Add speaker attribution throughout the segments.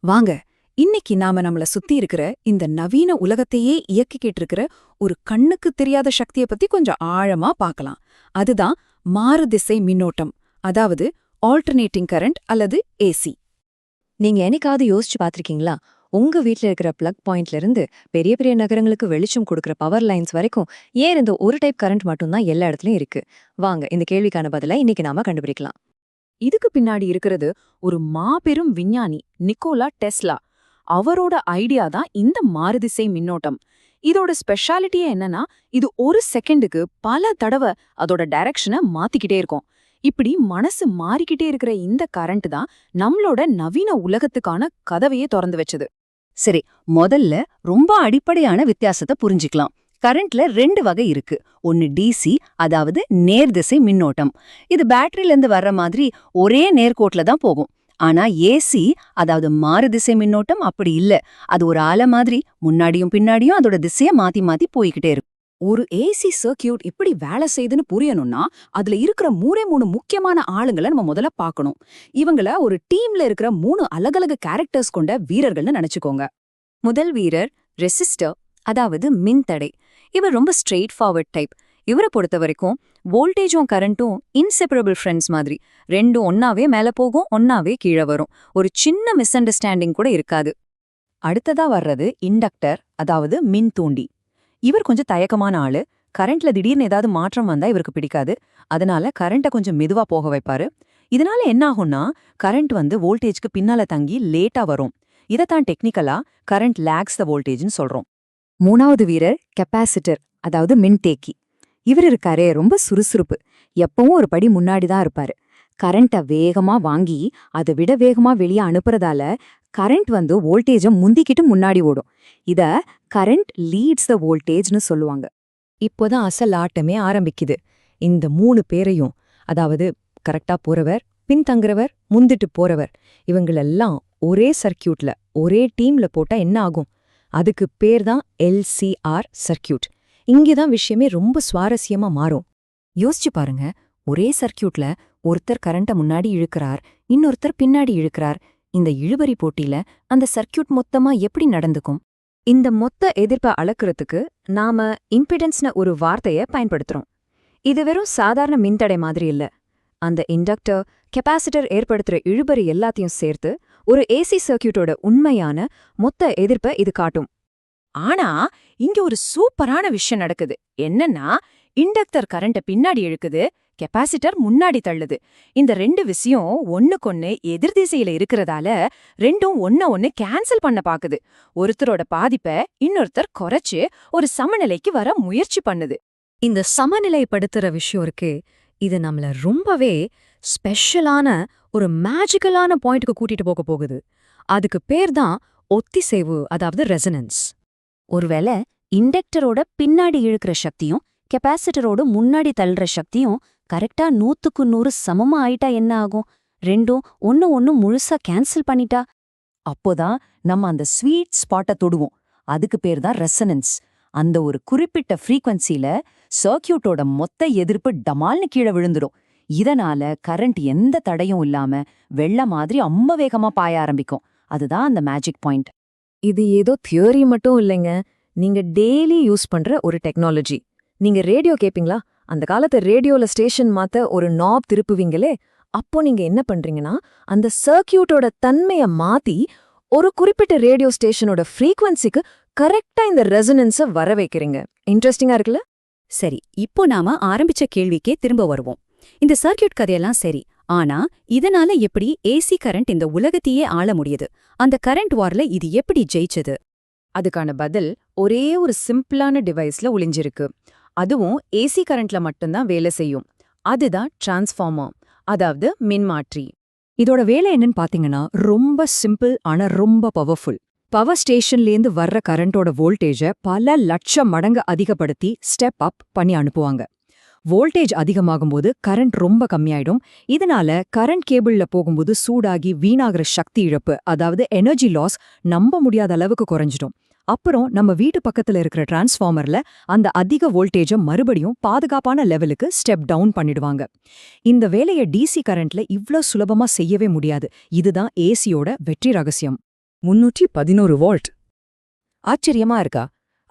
Speaker 1: வாங்க, இன்னைக்கு நாம நம்மள சுத்தி இருக்கிற இந்த நவீன உலகத்தையே இயக்கிக்கிட்டு இருக்கிற ஒரு கண்ணுக்கு தெரியாத சக்திய பத்தி கொஞ்சம் ஆழமா பார்க்கலாம். அதுதான் மாறுதிசை மின்னோட்டம், அதாவது ஆல்டர்னேட்டிங் கரண்ட் அல்லது ஏசி.
Speaker 2: நீங்க என்னைக்காவது யோசிச்சு பார்த்திருக்கீங்களா? உங்க வீட்ல இருக்கிற பிளக் பாயிண்ட்ல இருந்து பெரிய பெரிய நகரங்களுக்கு வெளிச்சம் கொடுக்கிற பவர் லைன்ஸ் வரைக்கும் ஏன் இந்த ஒரு டைப் கரண்ட் மட்டும்தான் எல்லா இடத்துலயும் இருக்கு? வாங்க, இந்த கேள்விக்கான பதிலை இன்னைக்கு நாம கண்டுபிடிக்கலாம்.
Speaker 1: இதுக்கு பின்னாடி இருக்கிறது ஒரு மாபெரும் விஞ்ஞானி நிக்கோலா டெஸ்லா. அவரோட ஐடியா தான் இந்த மாறுதிசை மின்னோட்டம். இதோட ஸ்பெஷாலிட்டியே என்னன்னா, இது ஒரு செகண்டுக்கு பல தடவை அதோட டைரக்ஷனை மாத்திக்கிட்டே இருக்கும். இப்படி மனசு மாறிக்கிட்டே இருக்கிற இந்த கரண்ட் தான் நம்மளோட நவீன உலகத்துக்கான கதவையே திறந்து வச்சது.
Speaker 3: சரி, முதல்ல ரொம்ப அடிப்படையான வித்தியாசத்தை புரிஞ்சுக்கலாம். கரண்ட்ல ரெண்டு வகை இருக்கு. ஒன்னு டிசி, அதாவது நேர்திசை மின்னோட்டம். இது பேட்டரியில இருந்து வர்ற மாதிரி ஒரே நேர்கோட்ல தான் போகும். ஆனா ஏசி, அதாவது மாறுதிசை மின்னோட்டம் அப்படி இல்ல. அது ஒரு அலை மாதிரி முன்னாடியும் பின்னாடியும் அதோட திசையை மாத்தி மாத்தி போய்கிட்டே இருக்கும்.
Speaker 1: ஒரு ஏசி சர்க்கியூட் இப்படி வேலை செய்யுதுன்னு புரியணும்னா அதுல இருக்கிற மூணு முக்கியமான ஆளுங்களை நம்ம முதல்ல பார்க்கணும். இவங்கள ஒரு டீம்ல இருக்கிற 3 அலகலக கேரக்டர்ஸ் கொண்ட வீரர்கள்னு நினைச்சுக்கோங்க.
Speaker 2: முதல் வீரர் ரெசிஸ்டர், அதாவது மின்தடை. இவர் ரொம்ப ஸ்ட்ரெயிட் ஃபார்வர்ட் டைப். இவரை பொறுத்த வரைக்கும் வோல்டேஜும் கரண்ட்டும் இன்செப்பரபிள் ஃப்ரெண்ட்ஸ் மாதிரி. ரெண்டும் ஒன்னாவே மேல போகும், ஒன்னாவே கீழே வரும். ஒரு சின்ன மிஸ் அண்டர்ஸ்டாண்டிங் கூட இருக்காது.
Speaker 3: அடுத்ததா வர்றது இண்டக்டர், அதாவது மின் தூண்டி. இவர் கொஞ்சம் தயக்கமான ஆளு. கரண்ட்ல திடீர்னு ஏதாவது மாற்றம் வந்தா இவருக்கு பிடிக்காது. அதனால கரண்ட்டை கொஞ்சம் மெதுவா போக வைப்பாரு. இதனால என்ன ஆகும்னா, கரண்ட் வோல்டேஜ்க்கு பின்னால தங்கி லேட்டா வரும். இதைத்தான் டெக்னிக்கலா கரண்ட் லேக்ஸ் த வோல்டேஜ்னு சொல்றோம்.
Speaker 2: மூணாவது வீரர் கெப்பாசிட்டர், அதாவது மின்தேக்கி. இவர் இருக்காரே ரொம்ப சுறுசுறுப்பு. எப்பவும் ஒரு படி முன்னாடி தான் இருப்பாரு. கரண்ட்டை வேகமா வாங்கி அதை விட வேகமா வெளியே அனுப்புறதால கரண்ட் வோல்டேஜை முந்திக்கிட்டு முன்னாடி ஓடும். இத கரண்ட் லீட்ஸ் த வோல்டேஜ்னு சொல்லுவாங்க.
Speaker 3: இப்போதான் அசல் ஆட்டமே ஆரம்பிக்குது. இந்த 3 பேரையும், அதாவது கரெக்டா போறவர், பின்தங்குறவர், முந்திட்டு போறவர், இவங்களெல்லாம் ஒரே சர்க்கியூட்ல ஒரே டீம்ல போட்டா என்ன ஆகும்? அதுக்கு பேர் தான் LCR சர்க்கியூட். இங்கேதான் விஷயமே ரொம்ப சுவாரஸ்யமா மாறும். யோசிச்சு பாருங்க, ஒரே சர்க்கியூட்ல ஒருத்தர் கரண்ட முன்னாடி இழுக்கிறார், இன்னொருத்தர் பின்னாடி இழுக்கிறார். இந்த இழுபறி போட்டியில அந்த சர்க்கியூட் மொத்தமா எப்படி நடந்துக்கும்?
Speaker 2: இந்த மொத்த எதிர்ப்பை அளக்குறதுக்கு நாம இம்பிடன்ஸ்னு ஒரு வார்த்தைய பயன்படுத்துறோம். இது வெறும் சாதாரண மின்தடை மாதிரி இல்ல. அந்த இண்டக்டர், கெப்பாசிட்டர் ஏற்படுத்துற இழுபறி எல்லாத்தையும் சேர்த்து ஒரு ஏசி சர்க்கியூட்டோட உண்மையான மொத்த எதிர்ப்பை இது காட்டும்.
Speaker 3: ஆனா இங்க ஒரு சூப்பரான விஷயம் நடக்குது. என்னன்னா, இண்டக்டர் கரண்ட பின்னாடி இழுக்குது, கெப்பாசிட்டர் முன்னாடி தள்ளுது. இந்த 2 விஷயம் ஒண்ணுக்கொன்னு எதிர் திசையில இருக்கிறதால ரெண்டும் ஒண்ணு கேன்சல் பண்ண பாக்குது. ஒருத்தரோட பாதிப்பை இன்னொருத்தர் குறைச்சு ஒரு சமநிலைக்கு வர முயற்சி பண்ணுது.
Speaker 2: இந்த சமநிலைப்படுத்துற விஷயம் இருக்கே, இது நம்மள ரொம்பவே ஸ்பெஷலான ஒரு மேஜிக்கலான பாயிண்ட்க்கு கூட்டிட்டு போக போகுது. அதுக்கு பேர் தான் ஒத்திசைவு, அதாவது ரெசனன்ஸ்.
Speaker 4: ஒருவேளை இண்டக்டரோட பின்னாடி இழுக்கிற சக்தியும் கெப்பாசிட்டரோட முன்னாடி தள்ளுற சக்தியும் கரெக்டா 100க்கு 100 சமமா ஆயிட்டா என்ன ஆகும்? ரெண்டும் ஒன்னு முழுசா கேன்சல் பண்ணிட்டா
Speaker 3: அப்போதான் நம்ம அந்த ஸ்வீட் ஸ்பாட்டை தொடுவோம். அதுக்கு பேர் தான் ரெசனன்ஸ். அந்த ஒரு குறிப்பிட்ட ஃப்ரீக்வன்சில சர்க்கியூட்டோட மொத்த எதிர்ப்பு டமால்னு கீழே விழுந்துடும். இதனால கரண்ட் எந்த தடையும் இல்லாம வெள்ள மாதிரி அம்ம வேகமா பாய ஆரம்பிக்கும். அதுதான் அந்த மேஜிக் பாயிண்ட்.
Speaker 2: இது ஏதோ தியோரி மட்டும் இல்லைங்க, நீங்க டெய்லி யூஸ் பண்ற ஒரு டெக்னாலஜி. நீங்க ரேடியோ கேப்பீங்களா? அந்த காலத்து ரேடியோல ஸ்டேஷன் மாத்த ஒரு நாப் திருப்புவீங்களே, அப்போ நீங்க என்ன பண்றீங்கன்னா, அந்த சர்க்கியூட்டோட தன்மைய மாத்தி ஒரு குறிப்பிட்ட ரேடியோ ஸ்டேஷனோட ஃப்ரீக்வன்சிக்கு கரெக்டா இந்த ரெசனன்ஸை வர வைக்கிறீங்க. இன்ட்ரெஸ்டிங்கா இருக்குல்ல?
Speaker 4: சரி, இப்போ நாம ஆரம்பிச்ச கேள்விக்கே திரும்ப வருவோம். இந்த சர்க்கியூட் கதையெல்லாம் சரி, ஆனா இதனால எப்படி ஏசி கரண்ட் இந்த உலகத்தையே ஆள முடியுது? அந்த கரண்ட் வார்ல இது எப்படி ஜெயிச்சது?
Speaker 1: அதுக்கான பதில் ஒரே ஒரு சிம்பிளான டிவைஸ்ல ஒளிஞ்சிருக்கு. அதுவும் ஏசி கரண்ட்ல மட்டும்தான் வேலை செய்யும். அதுதான் டிரான்ஸ்ஃபார்மர், அதாவது மின்மாற்றி.
Speaker 3: இதோட வேலை என்னன்னு பாத்தீங்கன்னா ரொம்ப சிம்பிள், ஆனா ரொம்ப பவர்ஃபுல். பவர் ஸ்டேஷன்லேருந்து வர்ற கரண்டோட வோல்டேஜை பல லட்சம் மடங்கு அதிகப்படுத்தி ஸ்டெப் அப் பண்ணி அனுப்புவாங்க. வோல்டேஜ் அதிகமாகும்போது கரண்ட் ரொம்ப கம்மியாயிடும். இதனால கரண்ட் கேபிள்ல போகும்போது சூடாகி வீணாகிற சக்தி இழப்பு, அதாவது எனர்ஜி லாஸ் நம்ப முடியாத அளவுக்கு குறைஞ்சிடும். அப்புறம் நம்ம வீட்டு பக்கத்துல இருக்கிற டிரான்ஸ்ஃபார்மர்ல அந்த அதிக வோல்டேஜை மறுபடியும் பாதுகாப்பான லெவலுக்கு ஸ்டெப் டவுன் பண்ணிடுவாங்க. இந்த வேலையை டிசி கரண்ட்ல இவ்ளோ சுலபமா செய்யவே முடியாது. இதுதான் ஏசியோட வெற்றி ரகசியம்.
Speaker 5: 311 வோல்ட்.
Speaker 2: ஆச்சரியமா இருக்கா?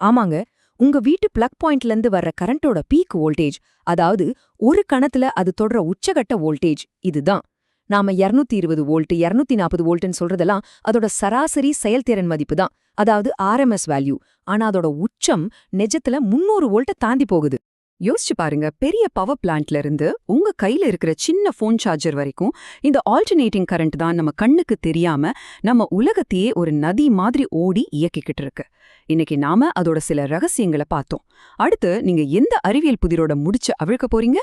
Speaker 2: ஆமாங்க, உங்க வீட்டு பிளக் பாயிண்ட்ல இருந்து வர்ற கரண்டோட பீக் வோல்டேஜ், அதாவது ஒரு கணத்துல அது தொடர உச்சகட்ட வோல்டேஜ் இதுதான். நாம 220 வோல்ட் 240 வோல்ட்னு சொல்றதெல்லாம் அதோட சராசரி செயல்திறன் மதிப்பு தான், அதாவது ஆர்எம்எஸ் வேல்யூ. ஆனா அதோட உச்சம் நிஜத்துல 300 வோல்ட்டை தாண்டி போகுது.
Speaker 1: யோசிச்சு பாருங்க, பெரிய பவர் பிளான்ட்ல இருந்து உங்க கையில இருக்கிற சின்ன ஃபோன் சார்ஜர் வரைக்கும் இந்த ஆல்டர்னேட்டிங் கரண்ட் தான் நம்ம கண்ணுக்கு தெரியாம நம்ம உலகத்தையே ஒரு நதி மாதிரி ஓடி இயக்கிக்கிட்டு இருக்கு. இன்னைக்கு நாம அதோட சில ரகசியங்களை பார்த்தோம். அடுத்து நீங்க எந்த அறிவியல் புதிரோட முடிச்சு அவிழ்க்க போறீங்க?